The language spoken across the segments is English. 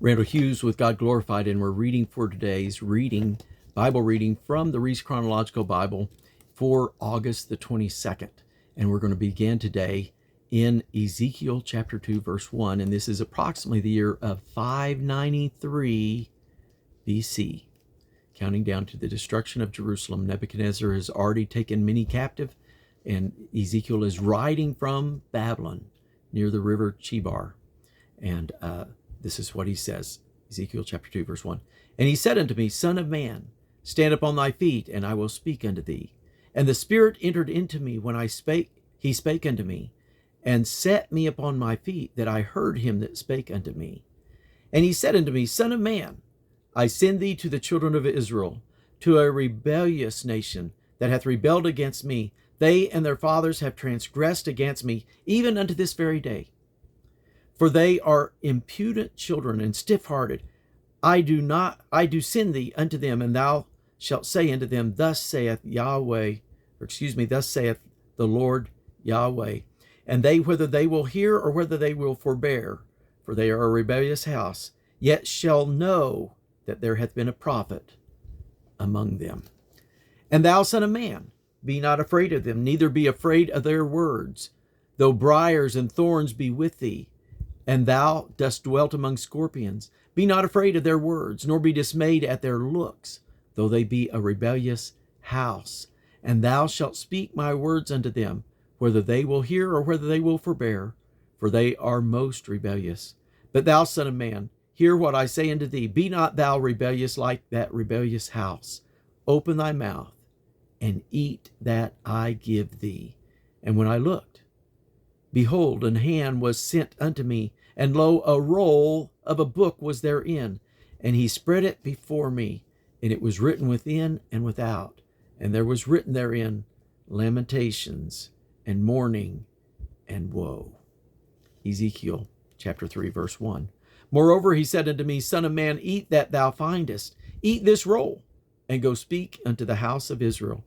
Randall Hughes with God Glorified, and we're reading for today's Bible reading from the Reese Chronological Bible for August the 22nd. And we're going to begin today in Ezekiel chapter 2, verse 1, and this is approximately the year of 593 BC. Counting down to the destruction of Jerusalem, Nebuchadnezzar has already taken many captive, and Ezekiel is riding from Babylon near the river Chebar. And this is what he says, Ezekiel chapter 2, verse 1. And he said unto me, Son of man, stand up on thy feet, and I will speak unto thee. And the Spirit entered into me when he spake unto me, and set me upon my feet, that I heard him that spake unto me. And he said unto me, Son of man, I send thee to the children of Israel, to a rebellious nation that hath rebelled against me. They and their fathers have transgressed against me, even unto this very day. For they are impudent children and stiff-hearted. I do send thee unto them, and thou shalt say unto them, thus saith thus saith the Lord Yahweh. And they, whether they will hear or whether they will forbear, for they are a rebellious house, yet shall know that there hath been a prophet among them. And thou, son of man, be not afraid of them, neither be afraid of their words, though briars and thorns be with thee, and thou dost dwell among scorpions. Be not afraid of their words, nor be dismayed at their looks, though they be a rebellious house. And thou shalt speak my words unto them, whether they will hear or whether they will forbear, for they are most rebellious. But thou, son of man, hear what I say unto thee. Be not thou rebellious like that rebellious house. Open thy mouth, and eat that I give thee. And when I looked, behold, an hand was sent unto me, and lo, a roll of a book was therein. And he spread it before me, and it was written within and without. And there was written therein lamentations and mourning and woe. Ezekiel chapter 3, verse 1. Moreover, he said unto me, Son of man, eat that thou findest. Eat this roll, and go speak unto the house of Israel.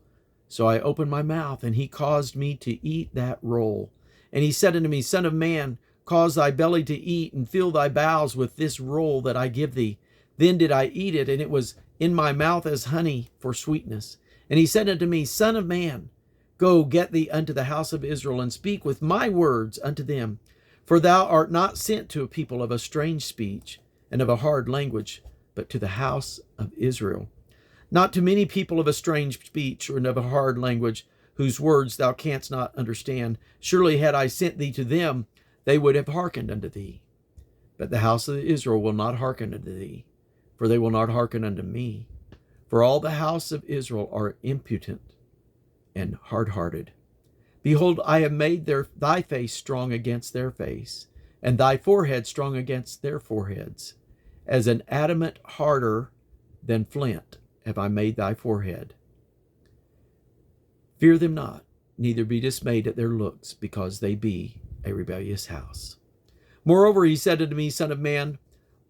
So I opened my mouth, and he caused me to eat that roll. And he said unto me, Son of man, cause thy belly to eat, and fill thy bowels with this roll that I give thee. Then did I eat it, and it was in my mouth as honey for sweetness. And he said unto me, Son of man, go get thee unto the house of Israel, and speak with my words unto them. For thou art not sent to a people of a strange speech and of a hard language, but to the house of Israel. Not to many people of a strange speech and of a hard language, whose words thou canst not understand. Surely had I sent thee to them, they would have hearkened unto thee. But the house of Israel will not hearken unto thee, for they will not hearken unto me. For all the house of Israel are impudent and hard-hearted. Behold, I have made thy face strong against their face, and thy forehead strong against their foreheads. As an adamant harder than flint have I made thy forehead. Fear them not, neither be dismayed at their looks, because they be a rebellious house. Moreover, he said unto me, Son of man,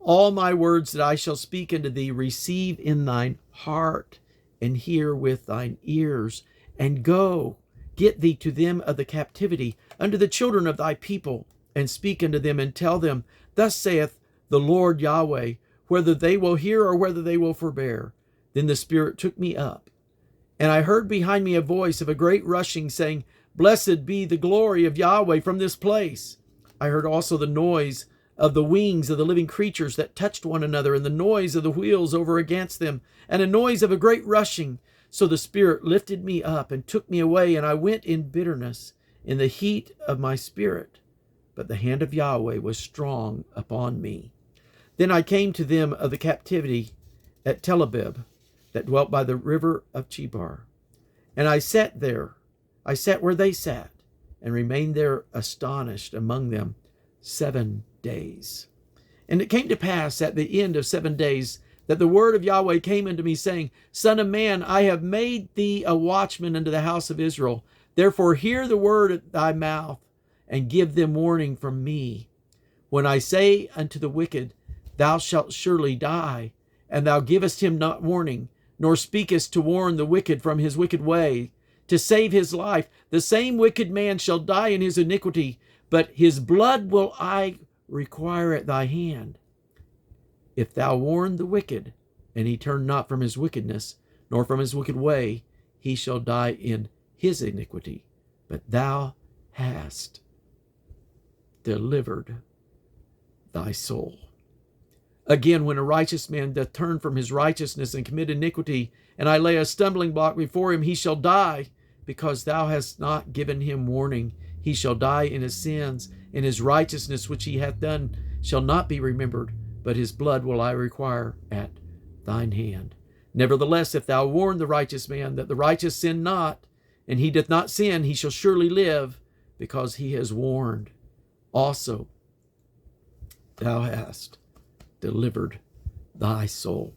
all my words that I shall speak unto thee receive in thine heart, and hear with thine ears, and go, get thee to them of the captivity, unto the children of thy people, and speak unto them, and tell them, thus saith the Lord Yahweh, whether they will hear or whether they will forbear. Then the Spirit took me up, and I heard behind me a voice of a great rushing, saying, Blessed be the glory of Yahweh from this place. I heard also the noise of the wings of the living creatures that touched one another, and the noise of the wheels over against them, and a noise of a great rushing. So the Spirit lifted me up and took me away, and I went in bitterness, in the heat of my spirit. But the hand of Yahweh was strong upon me. Then I came to them of the captivity at Tel Abib, that dwelt by the river of Chebar. And I sat where they sat, and remained there astonished among them 7 days. And it came to pass at the end of 7 days that the word of Yahweh came unto me, saying, Son of man, I have made thee a watchman unto the house of Israel. Therefore hear the word of thy mouth, and give them warning from me. When I say unto the wicked, Thou shalt surely die, and thou givest him not warning, nor speakest to warn the wicked from his wicked way, to save his life, the same wicked man shall die in his iniquity, but his blood will I require at thy hand. If thou warn the wicked, and he turn not from his wickedness, nor from his wicked way, he shall die in his iniquity. But thou hast delivered thy soul. Again, when a righteous man doth turn from his righteousness and commit iniquity, and I lay a stumbling block before him, he shall die, because thou hast not given him warning. He shall die in his sins, and his righteousness which he hath done shall not be remembered, but his blood will I require at thine hand. Nevertheless, if thou warn the righteous man that the righteous sin not, and he doth not sin, he shall surely live, because he has warned. Also, thou hast delivered thy soul.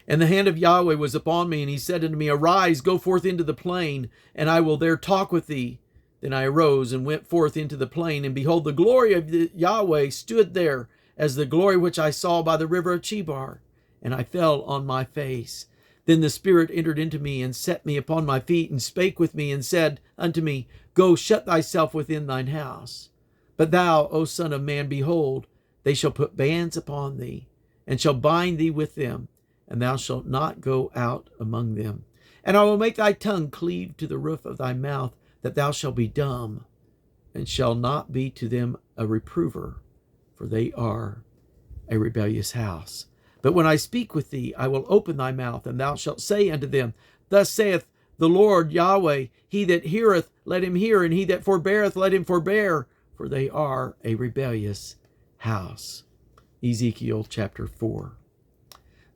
And the hand of Yahweh was upon me, and he said unto me, Arise, go forth into the plain, and I will there talk with thee. Then I arose and went forth into the plain, and behold, the glory of Yahweh stood there, as the glory which I saw by the river of Chebar. And I fell on my face. Then the Spirit entered into me, and set me upon my feet, and spake with me, and said unto me, Go, shut thyself within thine house. But thou, O son of man, behold, they shall put bands upon thee, and shall bind thee with them, and thou shalt not go out among them. And I will make thy tongue cleave to the roof of thy mouth, that thou shalt be dumb, and shall not be to them a reprover, for they are a rebellious house. But when I speak with thee, I will open thy mouth, and thou shalt say unto them, Thus saith the Lord Yahweh, He that heareth, let him hear, and he that forbeareth, let him forbear, for they are a rebellious house. Ezekiel chapter 4.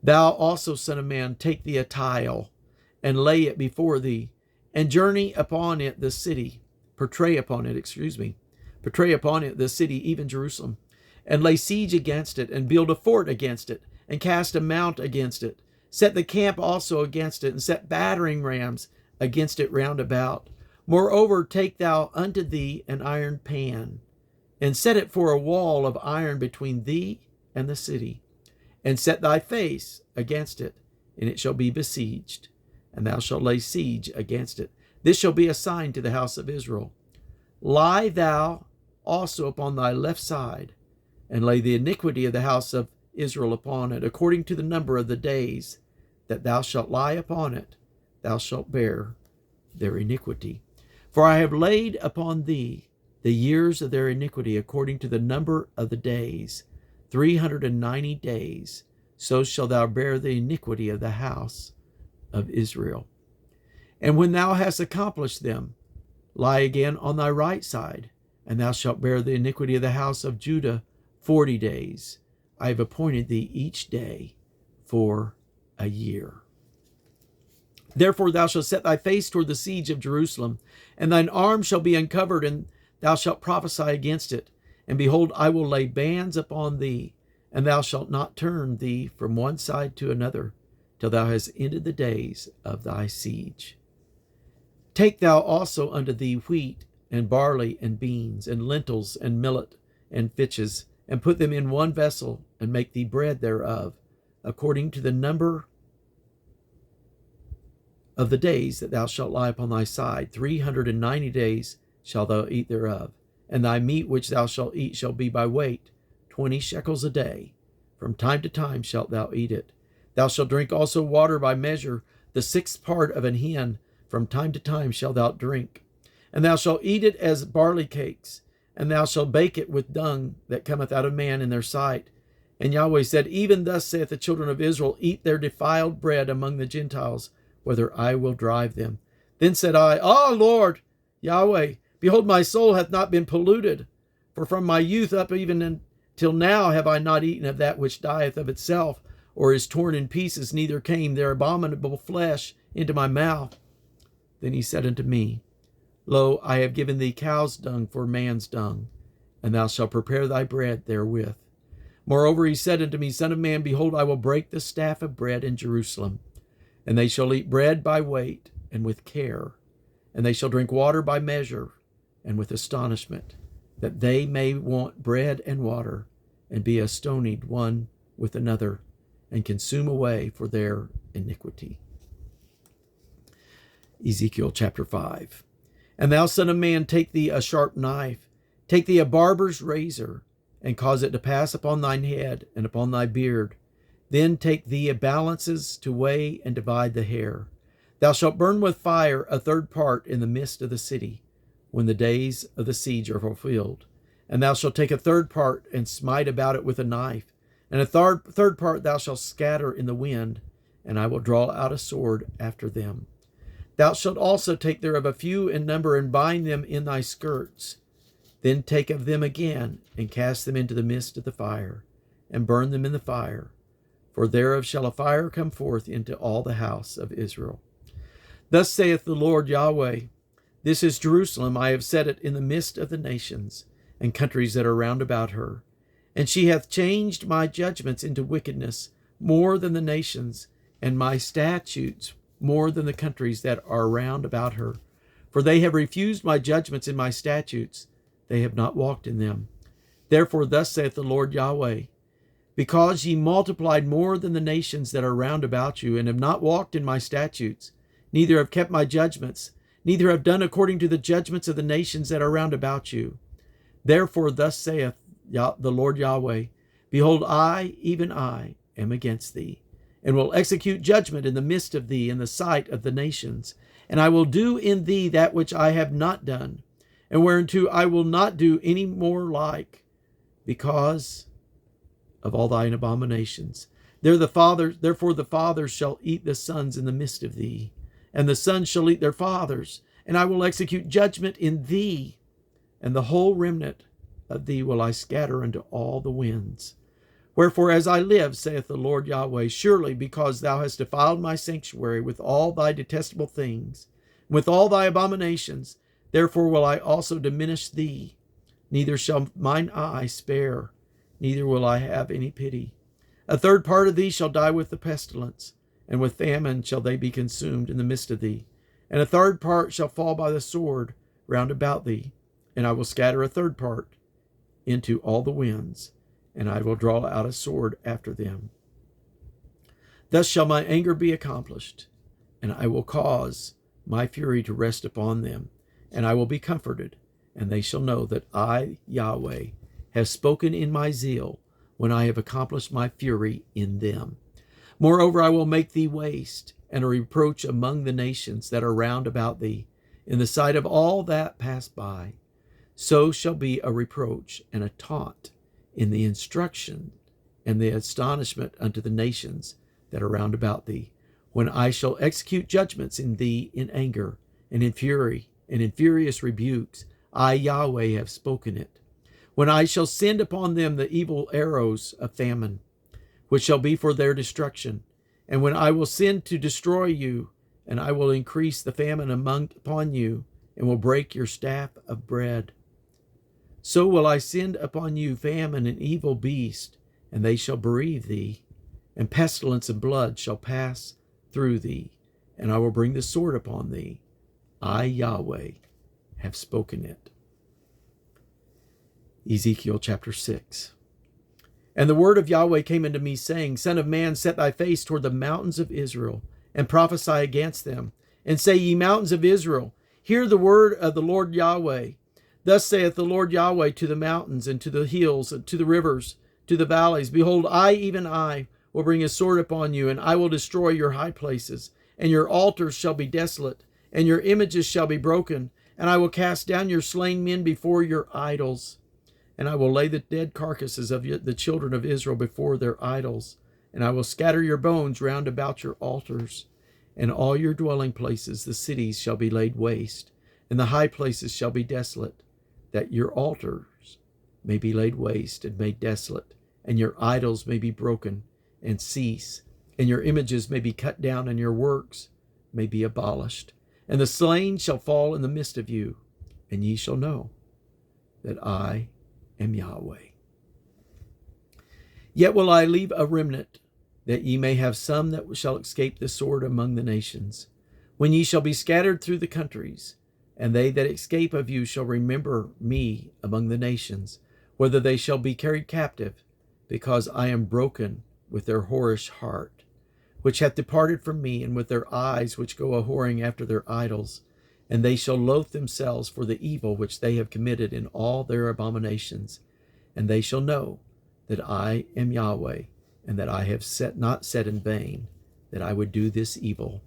Thou also, son of man, take thee a tile, and lay it before thee, and journey upon it the city, portray upon it the city, even Jerusalem, and lay siege against it, and build a fort against it, and cast a mount against it. Set the camp also against it, and set battering rams against it round about. Moreover, take thou unto thee an iron pan, and set it for a wall of iron between thee and the city, and set thy face against it, and it shall be besieged, and thou shalt lay siege against it. This shall be a sign to the house of Israel. Lie thou also upon thy left side, and lay the iniquity of the house of Israel upon it, according to the number of the days that thou shalt lie upon it, thou shalt bear their iniquity. For I have laid upon thee the years of their iniquity, according to the number of the days, 390 days. So shalt thou bear the iniquity of the house of Israel. And when thou hast accomplished them, lie again on thy right side, and thou shalt bear the iniquity of the house of Judah 40 days. I have appointed thee each day for a year. Therefore thou shalt set thy face toward the siege of Jerusalem, and thine arm shall be uncovered, and thou shalt prophesy against it. And behold, I will lay bands upon thee, and thou shalt not turn thee from one side to another, till thou hast ended the days of thy siege. Take thou also unto thee wheat, and barley, and beans, and lentils, and millet, and fitches, and put them in one vessel, and make thee bread thereof, according to the number of the days that thou shalt lie upon thy side. 390 days shalt thou eat thereof. And thy meat which thou shalt eat shall be by weight, 20 shekels a day. From time to time shalt thou eat it. Thou shalt drink also water by measure, the 6th part of an hin. From time to time shalt thou drink. And thou shalt eat it as barley cakes, and thou shalt bake it with dung that cometh out of man in their sight. And Yahweh said, Even thus saith the children of Israel, Eat their defiled bread among the Gentiles, whither I will drive them. Then said I, Ah, Lord, Yahweh, behold, my soul hath not been polluted, for from my youth up even until now have I not eaten of that which dieth of itself, or is torn in pieces, neither came their abominable flesh into my mouth. Then he said unto me, Lo, I have given thee cow's dung for man's dung, and thou shalt prepare thy bread therewith. Moreover, he said unto me, Son of man, behold, I will break the staff of bread in Jerusalem, and they shall eat bread by weight and with care, and they shall drink water by measure and with astonishment, that they may want bread and water, and be astonied one with another, and consume away for their iniquity. Ezekiel chapter 5. And thou, son of man, take thee a sharp knife, take thee a barber's razor, and cause it to pass upon thine head and upon thy beard, Then take thee balances to weigh and divide the hair. Thou shalt burn with fire a third part in the midst of the city, when the days of the siege are fulfilled. And thou shalt take a third part and smite about it with a knife, and a third part thou shalt scatter in the wind, and I will draw out a sword after them. Thou shalt also take thereof a few in number, and bind them in thy skirts. Then take of them again, and cast them into the midst of the fire, and burn them in the fire. For thereof shall a fire come forth into all the house of Israel. Thus saith the Lord Yahweh, This is Jerusalem, I have set it in the midst of the nations, and countries that are round about her. And she hath changed my judgments into wickedness more than the nations, and my statutes more than the countries that are round about her. For they have refused my judgments and my statutes, they have not walked in them. Therefore thus saith the Lord Yahweh, Because ye multiplied more than the nations that are round about you, and have not walked in my statutes, neither have kept my judgments, neither have done according to the judgments of the nations that are round about you. Therefore thus saith the Lord Yahweh, Behold, I, even I, am against thee, and will execute judgment in the midst of thee in the sight of the nations. And I will do in thee that which I have not done, and whereunto I will not do any more like, because of all thine abominations. Therefore the fathers shall eat the sons in the midst of thee, and the sons shall eat their fathers, and I will execute judgment in thee, and the whole remnant of thee will I scatter unto all the winds. Wherefore, as I live, saith the Lord Yahweh, surely because thou hast defiled my sanctuary with all thy detestable things, and with all thy abominations, therefore will I also diminish thee. Neither shall mine eye spare, neither will I have any pity. A third part of thee shall die with the pestilence, and with famine shall they be consumed in the midst of thee. And a third part shall fall by the sword round about thee, and I will scatter a third part into all the winds, and I will draw out a sword after them. Thus shall my anger be accomplished, and I will cause my fury to rest upon them, and I will be comforted, and they shall know that I, Yahweh, have spoken in my zeal, when I have accomplished my fury in them. Moreover, I will make thee waste, and a reproach among the nations that are round about thee, in the sight of all that pass by. So shall be a reproach and a taunt in the instruction and the astonishment unto the nations that are round about thee, when I shall execute judgments in thee in anger, and in fury, and in furious rebukes. I, Yahweh, have spoken it. When I shall send upon them the evil arrows of famine, which shall be for their destruction, and when I will send to destroy you, and I will increase the famine upon you, and will break your staff of bread. So will I send upon you famine and evil beast, and they shall bereave thee, and pestilence and blood shall pass through thee, and I will bring the sword upon thee. I, Yahweh, have spoken it. Ezekiel chapter 6. And the word of Yahweh came unto me, saying, Son of man, set thy face toward the mountains of Israel, and prophesy against them, and say, Ye mountains of Israel, hear the word of the Lord Yahweh. Thus saith the Lord Yahweh to the mountains, and to the hills, and to the rivers, to the valleys, Behold, I, even I, will bring a sword upon you, and I will destroy your high places, and your altars shall be desolate, and your images shall be broken, and I will cast down your slain men before your idols. And I will lay the dead carcasses of the children of Israel before their idols, and I will scatter your bones round about your altars, and all your dwelling places, the cities, shall be laid waste, and the high places shall be desolate, that your altars may be laid waste and made desolate, and your idols may be broken and cease, and your images may be cut down, and your works may be abolished. And the slain shall fall in the midst of you, and ye shall know that I am Yahweh. Yet will I leave a remnant, that ye may have some that shall escape the sword among the nations, when ye shall be scattered through the countries. And they that escape of you shall remember me among the nations, whether they shall be carried captive, because I am broken with their whorish heart, which hath departed from me, and with their eyes which go a-whoring after their idols. And they shall loathe themselves for the evil which they have committed in all their abominations. And they shall know that I am Yahweh, and that I have not said in vain that I would do this evil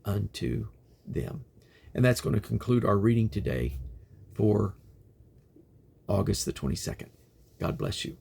unto them. And that's going to conclude our reading today for August the 22nd. God bless you.